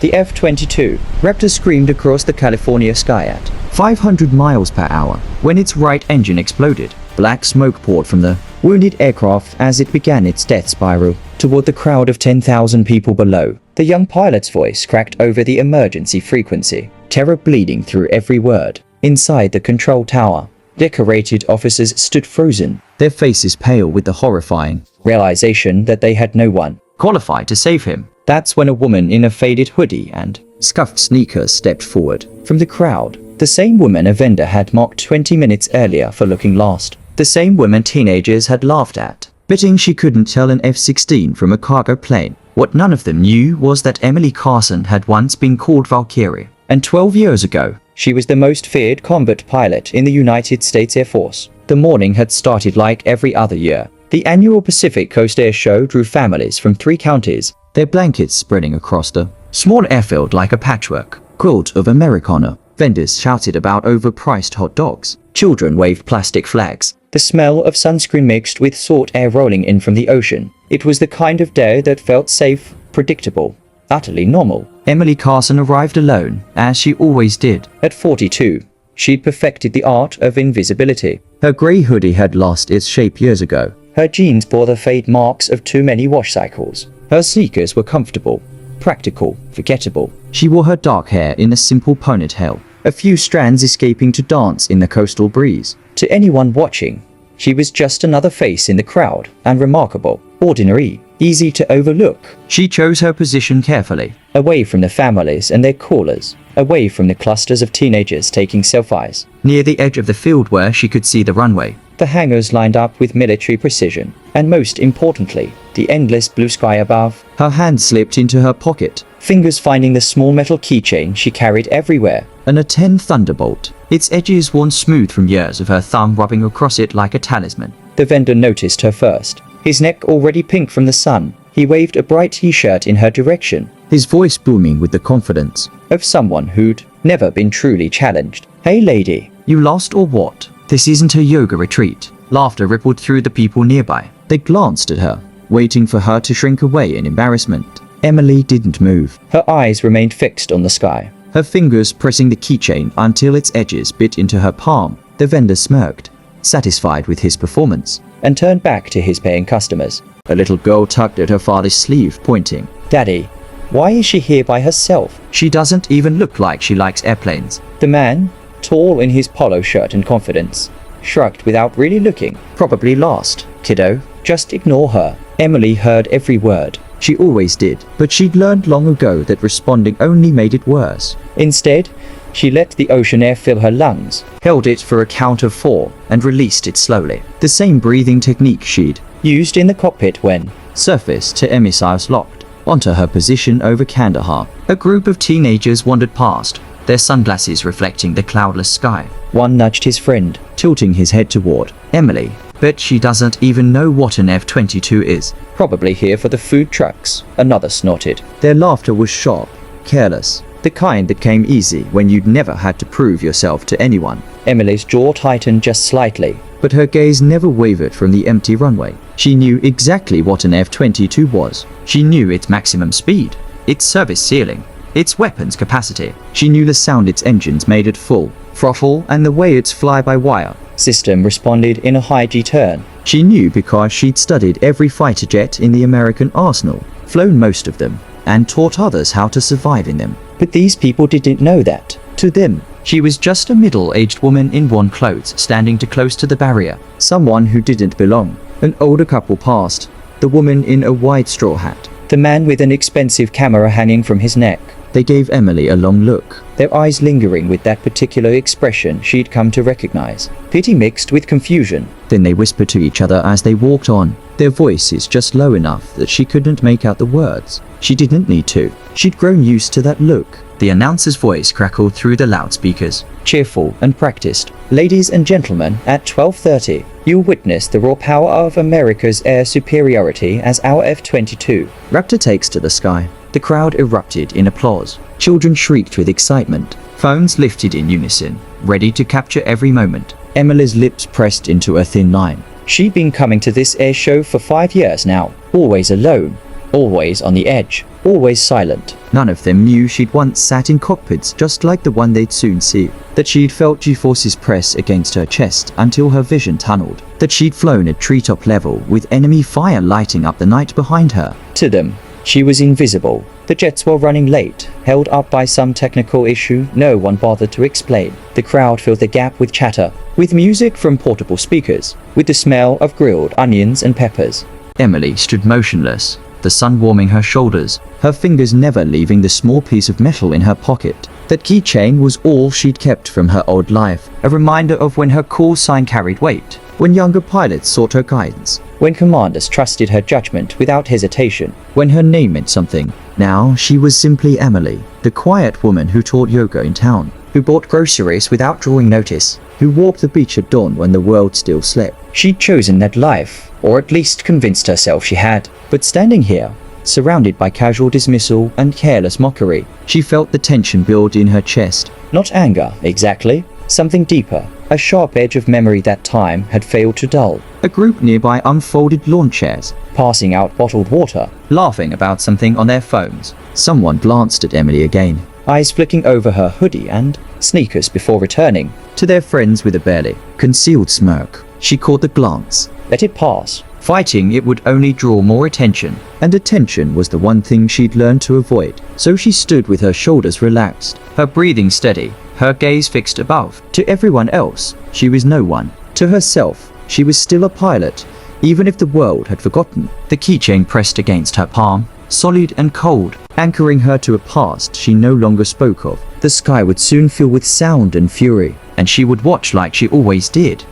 The F-22 Raptor screamed across the California sky at 500 miles per hour when its right engine exploded. Black smoke poured from the wounded aircraft as it began its death spiral toward the crowd of 10,000 people below. The young pilot's voice cracked over the emergency frequency, terror bleeding through every word. Inside the control tower, decorated officers stood frozen, their faces pale with the horrifying realization that they had no one qualified to save him. That's when a woman in a faded hoodie and scuffed sneakers stepped forward from the crowd. The same woman a vendor had mocked 20 minutes earlier for looking lost. The same woman teenagers had laughed at, betting she couldn't tell an F-16 from a cargo plane. What none of them knew was that Emily Carson had once been called Valkyrie, and 12 years ago, she was the most feared combat pilot in the United States Air Force. The morning had started like every other year. The annual Pacific Coast Air Show drew families from 3 counties, their blankets spreading across the small airfield like a patchwork quilt of Americana. Vendors shouted about overpriced hot dogs. Children waved plastic flags. The smell of sunscreen mixed with salt air rolling in from the ocean. It was the kind of day that felt safe, predictable, utterly normal. Emily Carson arrived alone, as she always did. At 42, she'd perfected the art of invisibility. Her grey hoodie had lost its shape years ago. Her jeans bore the fade marks of too many wash cycles. Her sneakers were comfortable, practical, forgettable. She wore her dark hair in a simple ponytail, a few strands escaping to dance in the coastal breeze. To anyone watching, she was just another face in the crowd, unremarkable, ordinary, easy to overlook. She chose her position carefully, away from the families and their callers, away from the clusters of teenagers taking selfies, near the edge of the field where she could see the runway, the hangars lined up with military precision, and most importantly, the endless blue sky above. Her hand slipped into her pocket, fingers finding the small metal keychain she carried everywhere, an A10 Thunderbolt, its edges worn smooth from years of her thumb rubbing across it like a talisman. The vendor noticed her first, his neck already pink from the sun. He waved a bright t-shirt in her direction, his voice booming with the confidence of someone who'd never been truly challenged. "Hey lady, you lost or what? This isn't a yoga retreat." Laughter rippled through the people nearby. They glanced at her, waiting for her to shrink away in embarrassment. Emily didn't move. Her eyes remained fixed on the sky, her fingers pressing the keychain until its edges bit into her palm. The vendor smirked, satisfied with his performance, and turned back to his paying customers. A little girl tugged at her father's sleeve, pointing. "Daddy, why is she here by herself? She doesn't even look like she likes airplanes." The man, tall in his polo shirt and confidence, shrugged without really looking. "Probably lost, kiddo. Just ignore her." Emily heard every word. She always did, but she'd learned long ago that responding only made it worse. Instead, she let the ocean air fill her lungs, held it for a count of 4, and released it slowly. The same breathing technique she'd used in the cockpit when surface to air missiles locked onto her position over Kandahar. A group of teenagers wandered past, their sunglasses reflecting the cloudless sky. One nudged his friend, tilting his head toward Emily. "Bet she doesn't even know what an F-22 is. Probably here for the food trucks," another snorted. Their laughter was sharp, careless, the kind that came easy when you'd never had to prove yourself to anyone. Emily's jaw tightened just slightly, but her gaze never wavered from the empty runway. She knew exactly what an F-22 was. She knew its maximum speed, its service ceiling, its weapons capacity. She knew the sound its engines made at full throttle and the way its fly-by-wire system responded in a high G-turn. She knew because she'd studied every fighter jet in the American arsenal, flown most of them, and taught others how to survive in them. But these people didn't know that. To them, she was just a middle-aged woman in worn clothes standing too close to the barrier. Someone who didn't belong. An older couple passed, the woman in a wide straw hat, the man with an expensive camera hanging from his neck. They gave Emily a long look, their eyes lingering with that particular expression she'd come to recognize. Pity mixed with confusion. Then they whispered to each other as they walked on, their voices just low enough that she couldn't make out the words. She didn't need to. She'd grown used to that look. The announcer's voice crackled through the loudspeakers, cheerful and practiced. "Ladies and gentlemen, at 12:30, you'll witness the raw power of America's air superiority as our F-22 Raptor takes to the sky." The crowd erupted in applause. Children shrieked with excitement. Phones lifted in unison, ready to capture every moment. Emily's lips pressed into a thin line. She'd been coming to this air show for 5 years now, always alone, always on the edge. always silent. None of them knew she'd once sat in cockpits just like the one they'd soon see. That she'd felt G-forces press against her chest until her vision tunneled. That she'd flown at treetop level with enemy fire lighting up the night behind her. To them, she was invisible. The jets were running late, held up by some technical issue no one bothered to explain. The crowd filled the gap with chatter, with music from portable speakers, with the smell of grilled onions and peppers. Emily stood motionless, the sun warming her shoulders, her fingers never leaving the small piece of metal in her pocket. That keychain was all she'd kept from her old life, a reminder of when her call sign carried weight, when younger pilots sought her guidance, when commanders trusted her judgment without hesitation, when her name meant something. Now she was simply Emily, the quiet woman who taught yoga in town, who bought groceries without drawing notice, who walked the beach at dawn when the world still slept. She'd chosen that life, or at least convinced herself she had. But standing here, surrounded by casual dismissal and careless mockery, she felt the tension build in her chest. Not anger, exactly. Something deeper, a sharp edge of memory that time had failed to dull. A group nearby unfolded lawn chairs, passing out bottled water, laughing about something on their phones. Someone glanced at Emily again, eyes flicking over her hoodie and sneakers before returning to their friends with a barely concealed smirk. She caught the glance, let it pass. Fighting it would only draw more attention, and attention was the one thing she'd learned to avoid. So she stood with her shoulders relaxed, her breathing steady, her gaze fixed above. To everyone else, she was no one. To herself, she was still a pilot, even if the world had forgotten. The keychain pressed against her palm, solid and cold, anchoring her to a past she no longer spoke of. The sky would soon fill with sound and fury, and she would watch like she always did.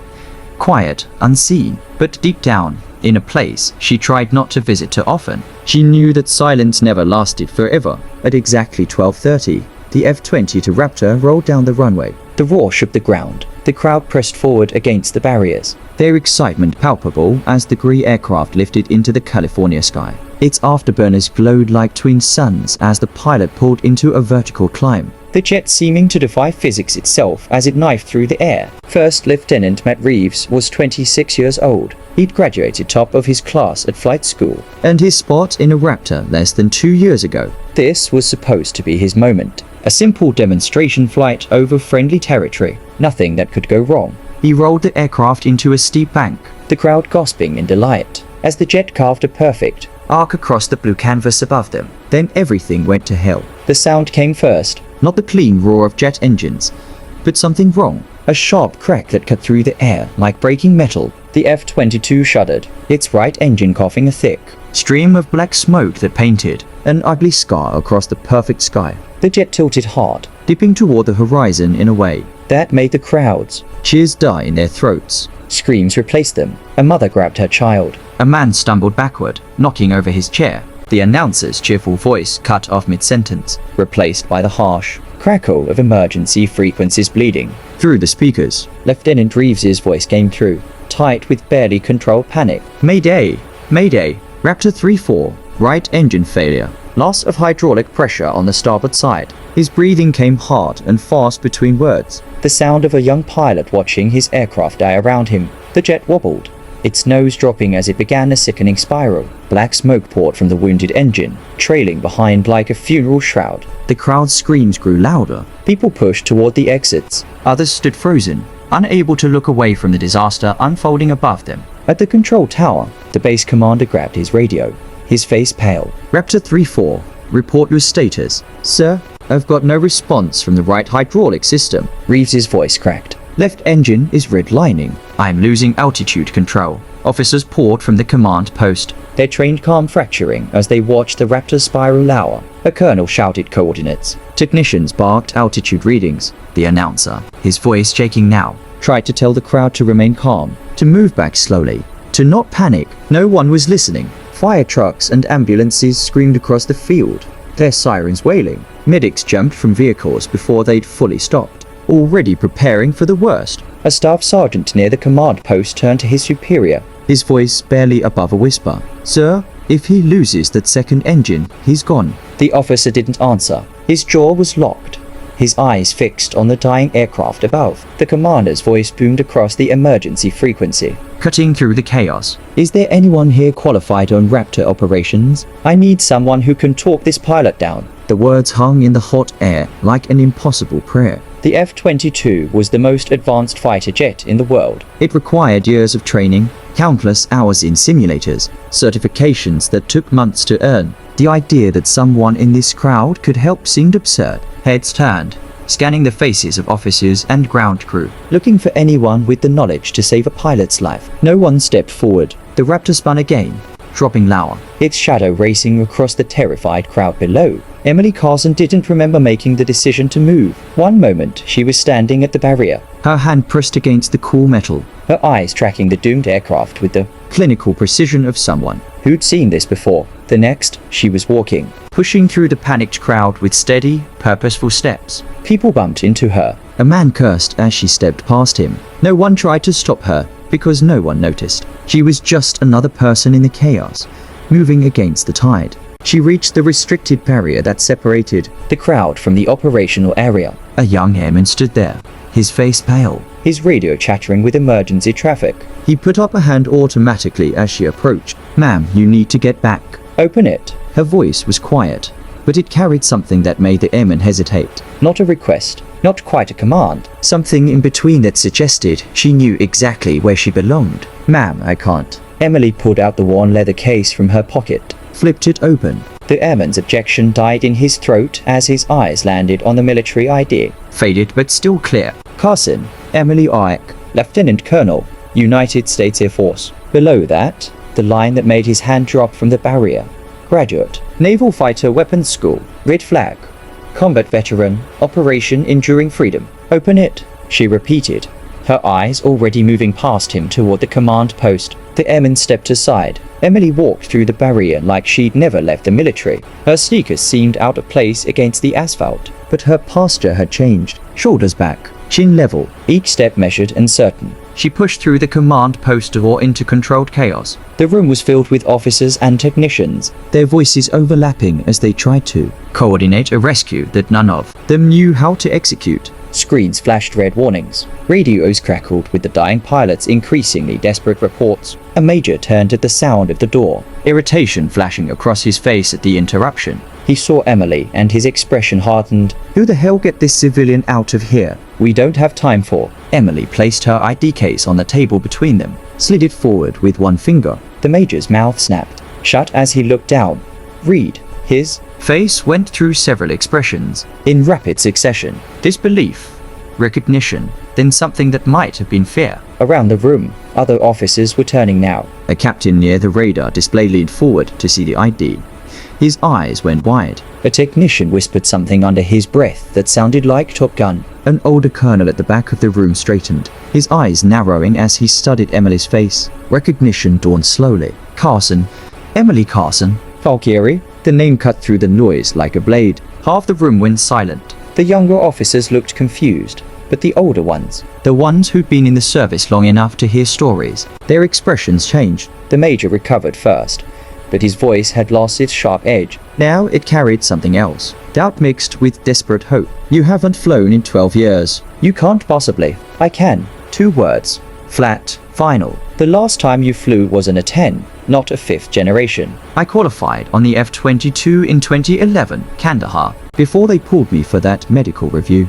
Quiet, unseen, but deep down, in a place she tried not to visit too often. She knew that silence never lasted forever. At exactly 12:30, the F-22 Raptor rolled down the runway. The roar shook the ground. The crowd pressed forward against the barriers, their excitement palpable as the grey aircraft lifted into the California sky. Its afterburners glowed like twin suns as the pilot pulled into a vertical climb, the jet seeming to defy physics itself as it knifed through the air. First Lieutenant Matt Reeves was 26 years old. He'd graduated top of his class at flight school, earned his spot in a Raptor less than 2 years ago. This was supposed to be his moment, a simple demonstration flight over friendly territory, nothing that could go wrong. He rolled the aircraft into a steep bank, the crowd gasping in delight, as the jet carved a perfect arc across the blue canvas above them. Then everything went to hell. The sound came first, not the clean roar of jet engines, but something wrong. A sharp crack that cut through the air like breaking metal. The F-22 shuddered, its right engine coughing a thick stream of black smoke that painted an ugly scar across the perfect sky. The jet tilted hard, dipping toward the horizon in a way that made the crowd's cheers die in their throats. Screams replaced them. A mother grabbed her child. A man stumbled backward, knocking over his chair. The announcer's cheerful voice cut off mid-sentence, replaced by the harsh crackle of emergency frequencies bleeding through the speakers. Lieutenant Reeves's voice came through, tight with barely controlled panic. Mayday! Mayday! Raptor 3-4, right engine failure. Loss of hydraulic pressure on the starboard side. His breathing came hard and fast between words, the sound of a young pilot watching his aircraft die around him. The jet wobbled, its nose dropping as it began a sickening spiral. Black smoke poured from the wounded engine, trailing behind like a funeral shroud. The crowd's screams grew louder. People pushed toward the exits. Others stood frozen, unable to look away from the disaster unfolding above them. At the control tower, the base commander grabbed his radio, his face pale. Raptor 3-4, report your status. Sir, I've got no response from the right hydraulic system. Reeves's voice cracked. Left engine is redlining. I'm losing altitude control. Officers poured from the command post, their trained calm fracturing as they watched the Raptor spiral lower. A colonel shouted coordinates. Technicians barked altitude readings. The announcer, his voice shaking now, tried to tell the crowd to remain calm, to move back slowly, to not panic. No one was listening. Fire trucks and ambulances screamed across the field, their sirens wailing. Medics jumped from vehicles before they'd fully stopped, already preparing for the worst. A staff sergeant near the command post turned to his superior, his voice barely above a whisper. Sir, if he loses that second engine, he's gone. The officer didn't answer. His jaw was locked. his eyes fixed on the dying aircraft above. The commander's voice boomed across the emergency frequency, cutting through the chaos. "Is there anyone here qualified on Raptor operations? I need someone who can talk this pilot down." The words hung in the hot air like an impossible prayer. The F-22 was the most advanced fighter jet in the world. It required years of training, countless hours in simulators, certifications that took months to earn. The idea that someone in this crowd could help seemed absurd. Heads turned, scanning the faces of officers and ground crew, looking for anyone with the knowledge to save a pilot's life. No one stepped forward. The Raptor spun again, dropping lower, its shadow racing across the terrified crowd below. Emily Carson didn't remember making the decision to move. One moment, she was standing at the barrier, her hand pressed against the cool metal, her eyes tracking the doomed aircraft with the clinical precision of someone who'd seen this before. The next, she was walking, pushing through the panicked crowd with steady, purposeful steps. People bumped into her. A man cursed as she stepped past him. No one tried to stop her, because no one noticed. She was just another person in the chaos, moving against the tide. She reached the restricted barrier that separated the crowd from the operational area. A young airman stood there, his face pale, his radio chattering with emergency traffic. He put up a hand automatically as she approached. "Ma'am, you need to get back." "Open it." Her voice was quiet, but it carried something that made the airman hesitate. Not a request, not quite a command. Something in between that suggested she knew exactly where she belonged. "Ma'am, I can't." Emily pulled out the worn leather case from her pocket, flipped it open. The airman's objection died in his throat as his eyes landed on the military ID. Faded but still clear. "Carson, Emily Ike, Lieutenant Colonel, United States Air Force." Below that, the line that made his hand drop from the barrier. "Graduate, Naval Fighter Weapons School, red flag. Combat veteran, Operation Enduring Freedom." "Open it," she repeated, her eyes already moving past him toward the command post. The airman stepped aside. Emily walked through the barrier like she'd never left the military. Her sneakers seemed out of place against the asphalt, but her posture had changed. Shoulders back, chin level, each step measured and certain. She pushed through the command post door into controlled chaos. The room was filled with officers and technicians, their voices overlapping as they tried to coordinate a rescue that none of them knew how to execute. Screens flashed red warnings. Radios crackled with the dying pilot's increasingly desperate reports. A major turned at the sound of the door, irritation flashing across his face at the interruption. He saw Emily and his expression hardened. "Who the hell get this civilian out of here? We don't have time for." Emily placed her ID case on the table between them, slid it forward with one finger. The major's mouth snapped shut as he looked down. "Read." His face went through several expressions, in rapid succession. Disbelief, recognition, then something that might have been fear. Around the room, other officers were turning now. A captain near the radar display leaned forward to see the ID. His eyes went wide. A technician whispered something under his breath that sounded like Top Gun. An older colonel at the back of the room straightened, his eyes narrowing as he studied Emily's face. Recognition dawned slowly. "Carson, Emily Carson." "Valkyrie?" The name cut through the noise like a blade. Half the room went silent. The younger officers looked confused, but the older ones, the ones who'd been in the service long enough to hear stories, their expressions changed. The major recovered first, but his voice had lost its sharp edge. Now it carried something else, doubt mixed with desperate hope. "You haven't flown in 12 years. You can't possibly." "I can." 2 words. Flat, final. "The last time you flew was in a 10, not a 5th generation. I qualified on the F-22 in 2011, Kandahar, before they pulled me for that medical review."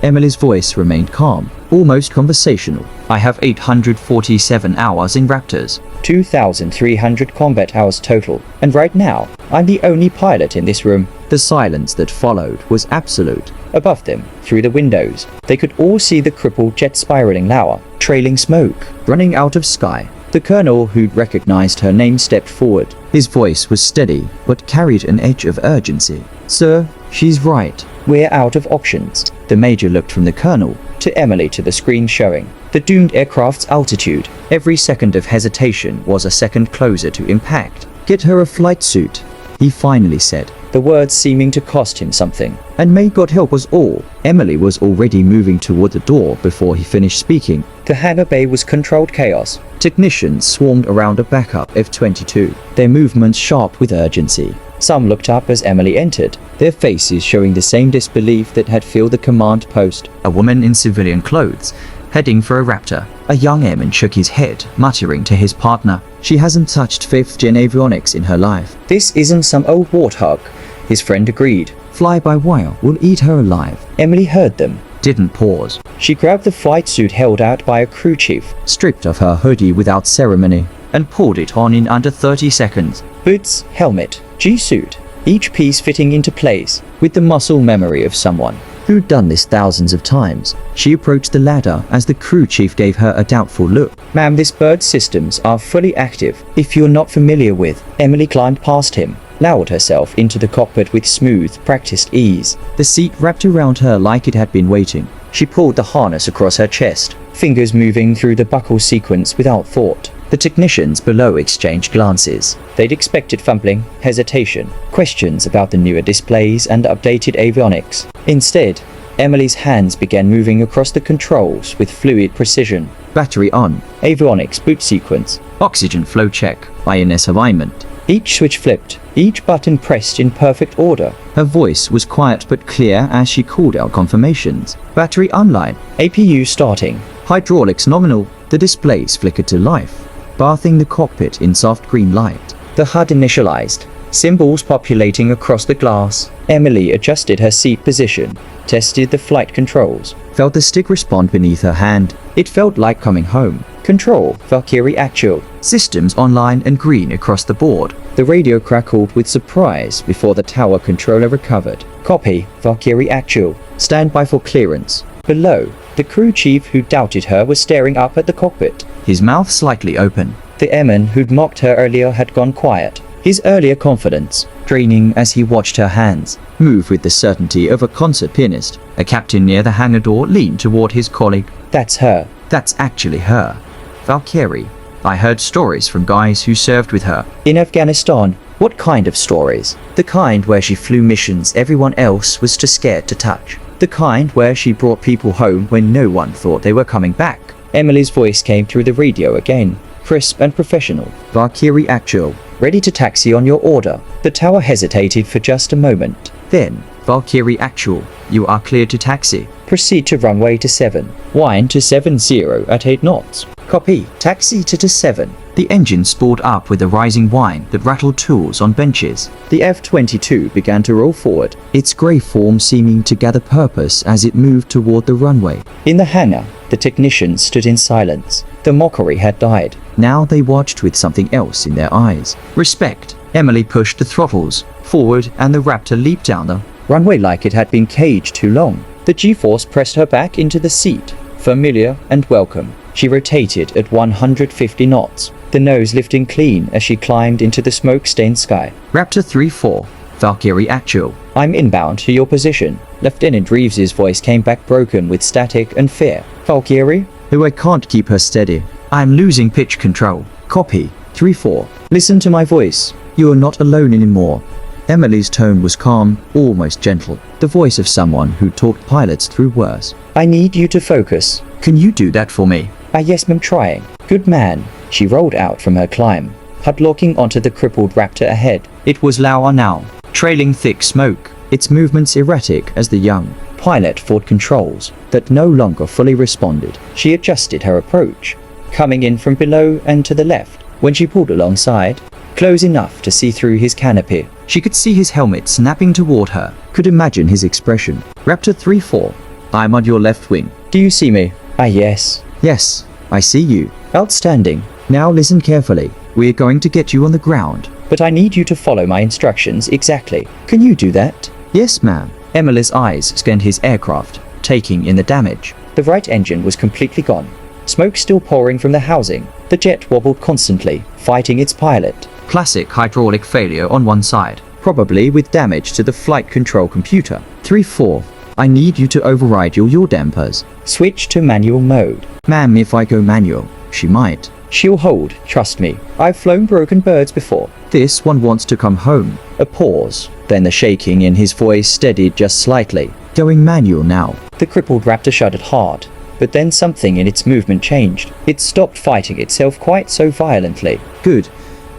Emily's voice remained calm, almost conversational. "I have 847 hours in Raptors, 2,300 combat hours total, and right now, I'm the only pilot in this room." The silence that followed was absolute. Above them, through the windows, they could all see the crippled jet spiraling lower, trailing smoke, running out of sky. The colonel, who'd recognized her name, stepped forward. His voice was steady, but carried an edge of urgency. "Sir, she's right. We're out of options." The major looked from the colonel to Emily to the screen showing the doomed aircraft's altitude. Every second of hesitation was a second closer to impact. "Get her a flight suit," he finally said, the words seeming to cost him something. "And may God help us all." Emily was already moving toward the door before he finished speaking. The hangar bay was controlled chaos. Technicians swarmed around a backup F-22, their movements sharp with urgency. Some looked up as Emily entered, their faces showing the same disbelief that had filled the command post. A woman in civilian clothes, heading for a Raptor. A young airman shook his head, muttering to his partner, "She hasn't touched 5th-gen avionics in her life." "This isn't some old warthog," his friend agreed. "Fly-by-wire will eat her alive." Emily heard them, didn't pause. She grabbed the flight suit held out by a crew chief, stripped off her hoodie without ceremony, and pulled it on in under 30 seconds. Boots, helmet, G-suit, each piece fitting into place, with the muscle memory of someone who'd done this thousands of times. She approached the ladder as the crew chief gave her a doubtful look. "Ma'am, this bird's systems are fully active. If you're not familiar with..." Emily climbed past him, lowered herself into the cockpit with smooth, practiced ease. The seat wrapped around her like it had been waiting. She pulled the harness across her chest, fingers moving through the buckle sequence without thought. The technicians below exchanged glances. They'd expected fumbling, hesitation, questions about the newer displays and updated avionics. Instead, Emily's hands began moving across the controls with fluid precision. Battery on, avionics boot sequence, oxygen flow check, INS alignment. Each switch flipped, each button pressed in perfect order. Her voice was quiet but clear as she called out confirmations. Battery online, APU starting, hydraulics nominal. The displays flickered to life, bathing the cockpit in soft green light. The HUD initialized, symbols populating across the glass. Emily adjusted her seat position, tested the flight controls, felt the stick respond beneath her hand. It felt like coming home. Control, Valkyrie actual. Systems online and green across the board. The radio crackled with surprise before the tower controller recovered. Copy, Valkyrie actual. Stand by for clearance. Below, the crew chief who doubted her was staring up at the cockpit, his mouth slightly open. The airman who'd mocked her earlier had gone quiet, his earlier confidence draining as he watched her hands move with the certainty of a concert pianist. A captain near the hangar door leaned toward his colleague. "That's her. That's actually her. Valkyrie. I heard stories from guys who served with her." "In Afghanistan? What kind of stories?" "The kind where she flew missions everyone else was too scared to touch. The kind where she brought people home when no one thought they were coming back." Emily's voice came through the radio again, crisp and professional. "Valkyrie actual. Ready to taxi on your order." The tower hesitated for just a moment. Then, "Valkyrie actual. You are cleared to taxi. Proceed to runway to 7. Wind to 70 at 8 knots. Copy. Taxi to 7. The engine spooled up with a rising whine that rattled tools on benches. The F-22 began to roll forward, its grey form seeming to gather purpose as it moved toward the runway. In the hangar, the technicians stood in silence. The mockery had died. Now they watched with something else in their eyes. Respect. Emily pushed the throttles forward and the Raptor leaped down the runway like it had been caged too long. The G-force pressed her back into the seat, familiar and welcome. She rotated at 150 knots, the nose lifting clean as she climbed into the smoke-stained sky. Raptor 3-4, Valkyrie actual. I'm inbound to your position. Lieutenant Reeves's voice came back broken with static and fear. Valkyrie? Who I can't keep her steady. I'm losing pitch control. Copy. 3-4. Listen to my voice. You are not alone anymore. Emily's tone was calm, almost gentle. The voice of someone who talked pilots through worse. I need you to focus. Can you do that for me? Yes, ma'am, trying. Good man. She rolled out from her climb, hudlocking onto the crippled Raptor ahead. It was Lauer now, trailing thick smoke, its movements erratic as the young pilot fought controls that no longer fully responded. She adjusted her approach, coming in from below and to the left. When she pulled alongside, close enough to see through his canopy, she could see his helmet snapping toward her, could imagine his expression. Raptor 3-4, I'm on your left wing. Do you see me? Yes. Yes, I see you. Outstanding. Now listen carefully. We're going to get you on the ground. But I need you to follow my instructions exactly. Can you do that? Yes, ma'am. Emily's eyes scanned his aircraft, taking in the damage. The right engine was completely gone. Smoke still pouring from the housing. The jet wobbled constantly, fighting its pilot. Classic hydraulic failure on one side, probably with damage to the flight control computer. 3-4. I need you to override your yaw dampers. Switch to manual mode. Ma'am, if I go manual, she might. She'll hold, trust me. I've flown broken birds before. This one wants to come home. A pause. Then the shaking in his voice steadied just slightly. Going manual now. The crippled Raptor shuddered hard. But then something in its movement changed. It stopped fighting itself quite so violently. Good.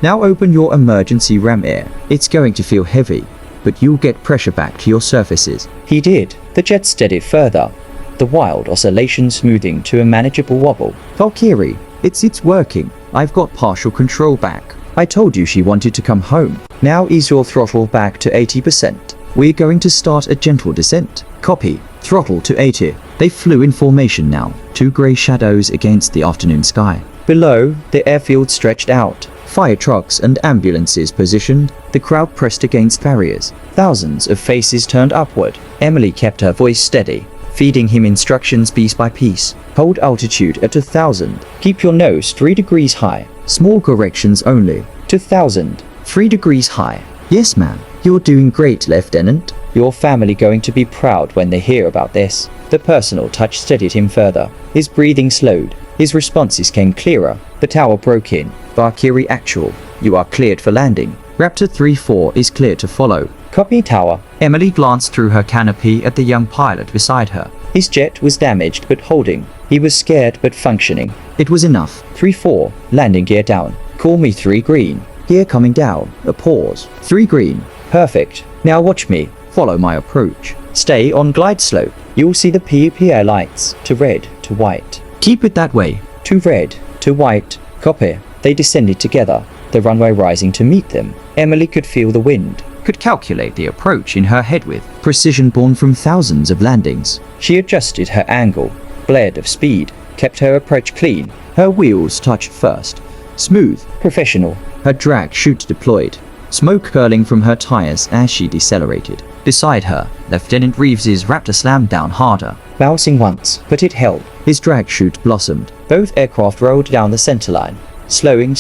Now open your emergency ram air. It's going to feel heavy, but you'll get pressure back to your surfaces. He did. The jet steadied further, the wild oscillation smoothing to a manageable wobble. Valkyrie, it's working. I've got partial control back. I told you she wanted to come home. Now ease your throttle back to 80%. We're going to start a gentle descent. Copy. Throttle to 80. They flew in formation now, two grey shadows against the afternoon sky. Below, the airfield stretched out. Fire trucks and ambulances positioned. The crowd pressed against barriers. Thousands of faces turned upward. Emily kept her voice steady, feeding him instructions piece by piece. Hold altitude at 1,000. Keep your nose 3 degrees high. Small corrections only. 2,000. 3 degrees high. Yes, ma'am. You're doing great, Lieutenant. Your family going to be proud when they hear about this. The personal touch steadied him further. His breathing slowed. His responses came clearer. The tower broke in. Valkyrie actual. You are cleared for landing. Raptor 3-4 is clear to follow. Copy, tower. Emily glanced through her canopy at the young pilot beside her. His jet was damaged but holding. He was scared but functioning. It was enough. 3-4. Landing gear down. Call me 3 green. Gear coming down. A pause. 3 green. Perfect. Now watch me. Follow my approach. Stay on glide slope. You'll see the PUPA lights. To red, to white. Keep it that way. To red, to white. Copy. They descended together, the runway rising to meet them. Emily could feel the wind, could calculate the approach in her head with precision born from thousands of landings. She adjusted her angle, bled of speed, kept her approach clean. Her wheels touched first. Smooth, professional. Her drag chute deployed, smoke curling from her tires as she decelerated. Beside her, Lieutenant Reeves's Raptor slammed down harder, bouncing once, but it held. His drag chute blossomed. Both aircraft rolled down the centerline, slowing,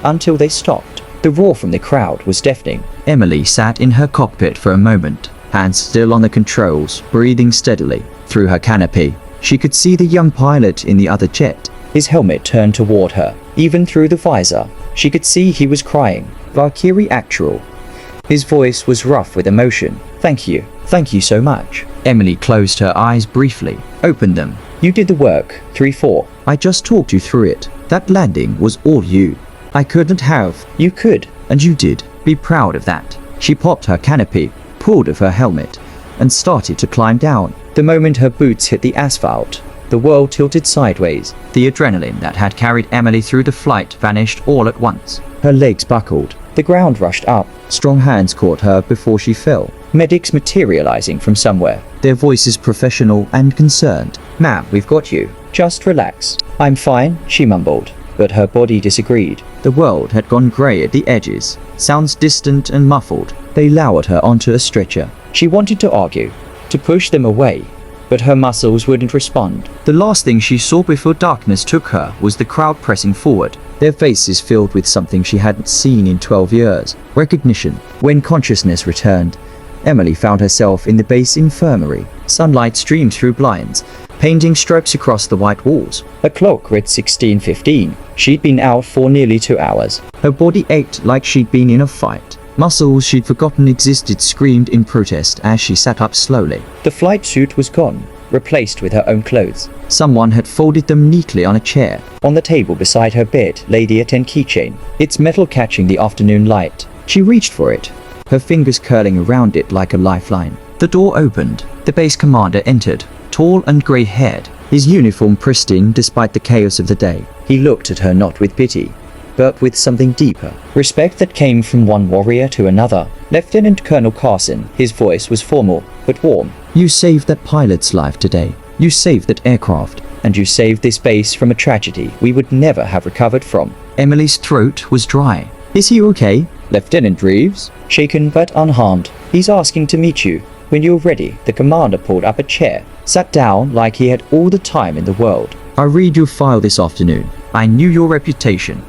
until they stopped. The roar from the crowd was deafening. Emily sat in her cockpit for a moment, hands still on the controls, breathing steadily. Through her canopy, she could see the young pilot in the other jet. His helmet turned toward her. Even through the visor, she could see he was crying. Valkyrie actual. His voice was rough with emotion. Thank you so much. Emily closed her eyes briefly, opened them. You did the work, 3-4. I just talked you through it. That landing was all you. I couldn't have. You could, and you did. Be proud of that. She popped her canopy, pulled off her helmet, and started to climb down. The moment her boots hit the asphalt, the world tilted sideways. The adrenaline that had carried Emily through the flight vanished all at once. Her legs buckled. The ground rushed up. Strong hands caught her before she fell. Medics materializing from somewhere, their voices professional and concerned. Ma'am, we've got you. Just relax. I'm fine, she mumbled, but her body disagreed. The world had gone grey at the edges, sounds distant and muffled. They lowered her onto a stretcher. She wanted to argue, to push them away, but her muscles wouldn't respond. The last thing she saw before darkness took her was the crowd pressing forward, their faces filled with something she hadn't seen in 12 years. Recognition. When consciousness returned, Emily found herself in the base infirmary. Sunlight streamed through blinds, painting stripes across the white walls. Her clock read 16:15. She'd been out for nearly 2 hours. Her body ached like she'd been in a fight. Muscles she'd forgotten existed screamed in protest as she sat up slowly. The flight suit was gone, replaced with her own clothes. Someone had folded them neatly on a chair. On the table beside her bed lay the A10 keychain, its metal catching the afternoon light. She reached for it, her fingers curling around it like a lifeline. The door opened. The base commander entered, tall and grey-haired, his uniform pristine despite the chaos of the day. He looked at her not with pity, but with something deeper. Respect that came from one warrior to another. Lieutenant Colonel Carson, his voice was formal, but warm. You saved that pilot's life today. You saved that aircraft. And you saved this base from a tragedy we would never have recovered from. Emily's throat was dry. Is he okay? Lieutenant Reeves? Shaken but unharmed. He's asking to meet you. When you're ready, the commander pulled up a chair, sat down like he had all the time in the world. I read your file this afternoon. I knew your reputation,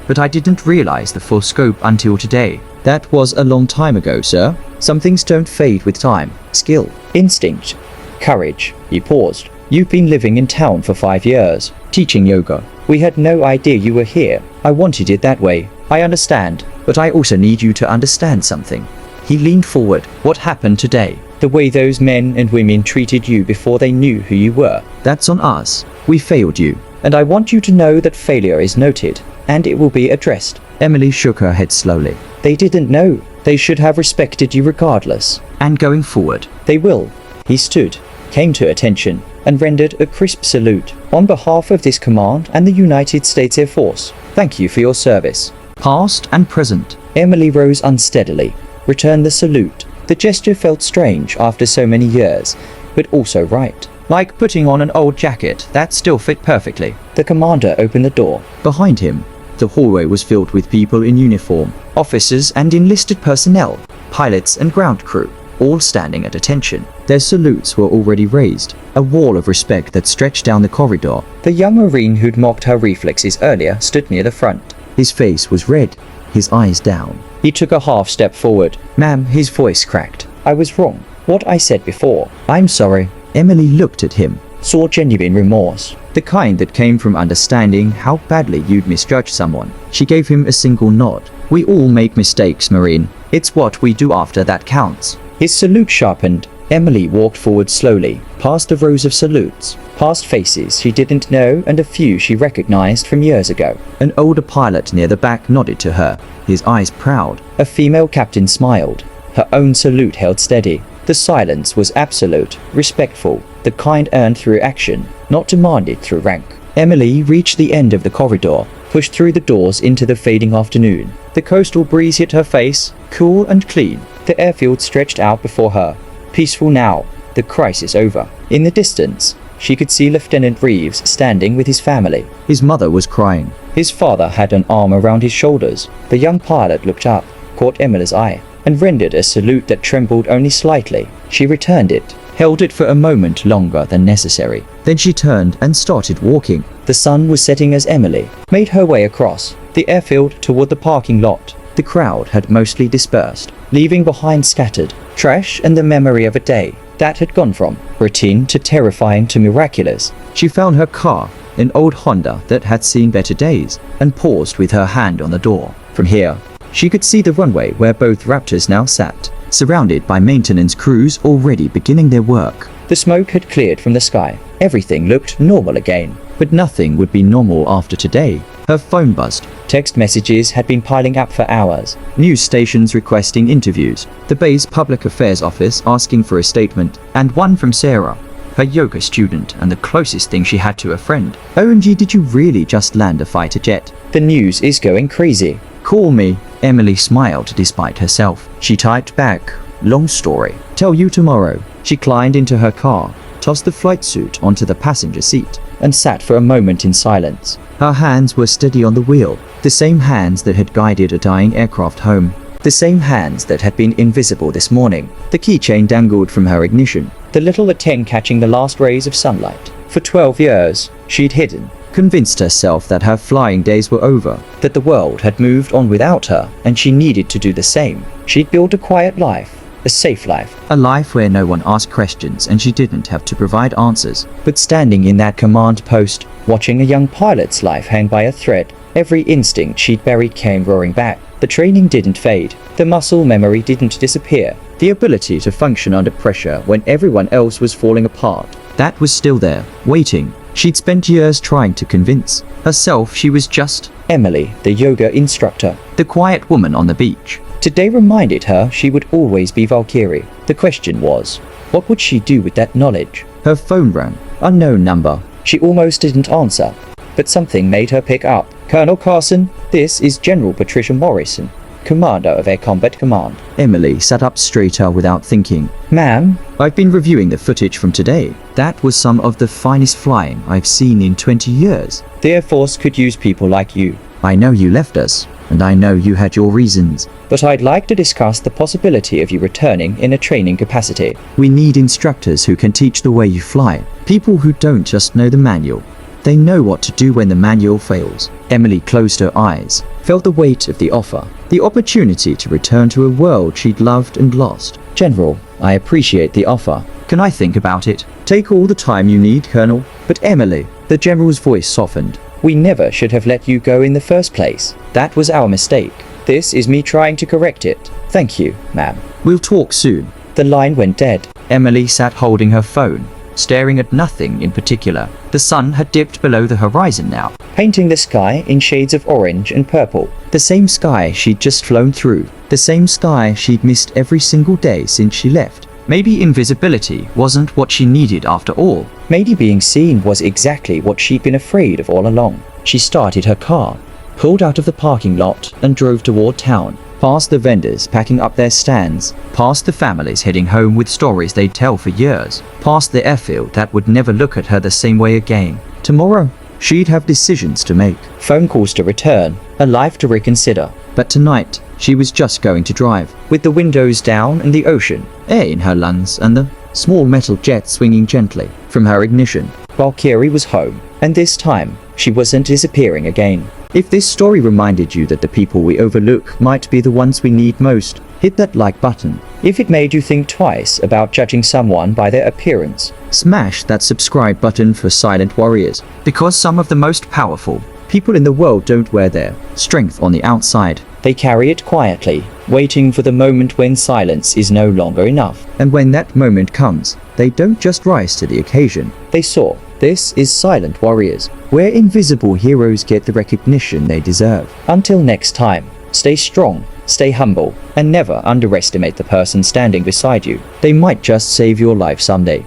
but I didn't realize the full scope until today. That was a long time ago, sir. Some things don't fade with time. Skill, instinct, courage. He paused. You've been living in town for 5 years, teaching yoga. We had no idea you were here. I wanted it that way. I understand, but I also need you to understand something. He leaned forward. What happened today? The way those men and women treated you before they knew who you were. That's on us. We failed you. And I want you to know that failure is noted. and it will be addressed. Emily shook her head slowly. They didn't know. They should have respected you regardless. And going forward, they will. He stood, came to attention, and rendered a crisp salute. On behalf of this command and the United States Air Force, thank you for your service. Past and present. Emily rose unsteadily, returned the salute. The gesture felt strange after so many years, but also right. Like putting on an old jacket that still fit perfectly. The commander opened the door. Behind him, the hallway was filled with people in uniform, officers and enlisted personnel, pilots and ground crew, all standing at attention. Their salutes were already raised, a wall of respect that stretched down the corridor. The young Marine who'd mocked her reflexes earlier stood near the front. His face was red, his eyes down. He took a half step forward. Ma'am, his voice cracked. I was wrong. What I said before. I'm sorry. Emily looked at him, saw genuine remorse. The kind that came from understanding how badly you'd misjudged someone. She gave him a single nod. We all make mistakes, Marine. It's what we do after that counts. His salute sharpened. Emily walked forward slowly, past the rows of salutes, past faces she didn't know and a few she recognized from years ago. An older pilot near the back nodded to her, his eyes proud. A female captain smiled. Her own salute held steady. The silence was absolute, respectful, the kind earned through action, not demanded through rank. Emily reached the end of the corridor, pushed through the doors into the fading afternoon. The coastal breeze hit her face, cool and clean. The airfield stretched out before her. Peaceful now, the crisis over. In the distance, she could see Lieutenant Reeves standing with his family. His mother was crying. His father had an arm around his shoulders. The young pilot looked up, caught Emily's eye, and rendered a salute that trembled only slightly. She returned it, held it for a moment longer than necessary. Then she turned and started walking. The sun was setting as Emily made her way across the airfield toward the parking lot. The crowd had mostly dispersed, leaving behind scattered trash and the memory of a day that had gone from routine to terrifying to miraculous. She found her car, an old Honda that had seen better days, and paused with her hand on the door. From here, she could see the runway where both Raptors now sat, surrounded by maintenance crews already beginning their work. The smoke had cleared from the sky. Everything looked normal again, but nothing would be normal after today. Her phone buzzed. Text messages had been piling up for hours. News stations requesting interviews. The base public affairs office asking for a statement, and one from Sarah, her yoga student and the closest thing she had to a friend. OMG, did you really just land a fighter jet? The news is going crazy. Call me. Emily smiled despite herself. She typed back, long story. Tell you tomorrow. She climbed into her car, tossed the flight suit onto the passenger seat, and sat for a moment in silence. Her hands were steady on the wheel, the same hands that had guided a dying aircraft home, the same hands that had been invisible this morning. The keychain dangled from her ignition, the little A-10 catching the last rays of sunlight. For 12 years, she'd hidden, convinced herself that her flying days were over, that the world had moved on without her, and she needed to do the same. She'd built a quiet life, a safe life, a life where no one asked questions and she didn't have to provide answers. But standing in that command post, watching a young pilot's life hang by a thread, every instinct she'd buried came roaring back. The training didn't fade, the muscle memory didn't disappear, the ability to function under pressure when everyone else was falling apart, that was still there, waiting. She'd spent years trying to convince herself she was just Emily, the yoga instructor, the quiet woman on the beach. Today reminded her she would always be Valkyrie. The question was, what would she do with that knowledge? Her phone rang. Unknown number. She almost didn't answer, but something made her pick up. Colonel Carson, this is General Patricia Morrison, Commander of Air Combat Command. Emily sat up straighter without thinking. Ma'am, I've been reviewing the footage from today. That was some of the finest flying I've seen in 20 years. The Air Force could use people like you. I know you left us, and I know you had your reasons, but I'd like to discuss the possibility of you returning in a training capacity. We need instructors who can teach the way you fly, people who don't just know the manual. They know what to do when the manual fails. Emily closed her eyes, felt the weight of the offer, the opportunity to return to a world she'd loved and lost. General, I appreciate the offer. Can I think about it? Take all the time you need, Colonel. But Emily, the General's voice softened. We never should have let you go in the first place. That was our mistake. This is me trying to correct it. Thank you, ma'am. We'll talk soon. The line went dead. Emily sat holding her phone, staring at nothing in particular. The sun had dipped below the horizon now. painting the sky in shades of orange and purple. The same sky she'd just flown through. The same sky she'd missed every single day since she left. Maybe invisibility wasn't what she needed after all. Maybe being seen was exactly what she'd been afraid of all along. She started her car, pulled out of the parking lot and drove toward town. Past the vendors packing up their stands, past the families heading home with stories they'd tell for years, past the airfield that would never look at her the same way again. Tomorrow, she'd have decisions to make, phone calls to return, a life to reconsider. But tonight, she was just going to drive, with the windows down and the ocean, air in her lungs and the small metal jet swinging gently from her ignition. Valkyrie was home, and this time, she wasn't disappearing again. If this story reminded you that the people we overlook might be the ones we need most, hit that like button. If it made you think twice about judging someone by their appearance, smash that subscribe button for silent warriors, because some of the most powerful people in the world don't wear their strength on the outside. They carry it quietly, waiting for the moment when silence is no longer enough. And when that moment comes, they don't just rise to the occasion. They soar. This is Silent Warriors, where invisible heroes get the recognition they deserve. Until next time, stay strong, stay humble, and never underestimate the person standing beside you. They might just save your life someday.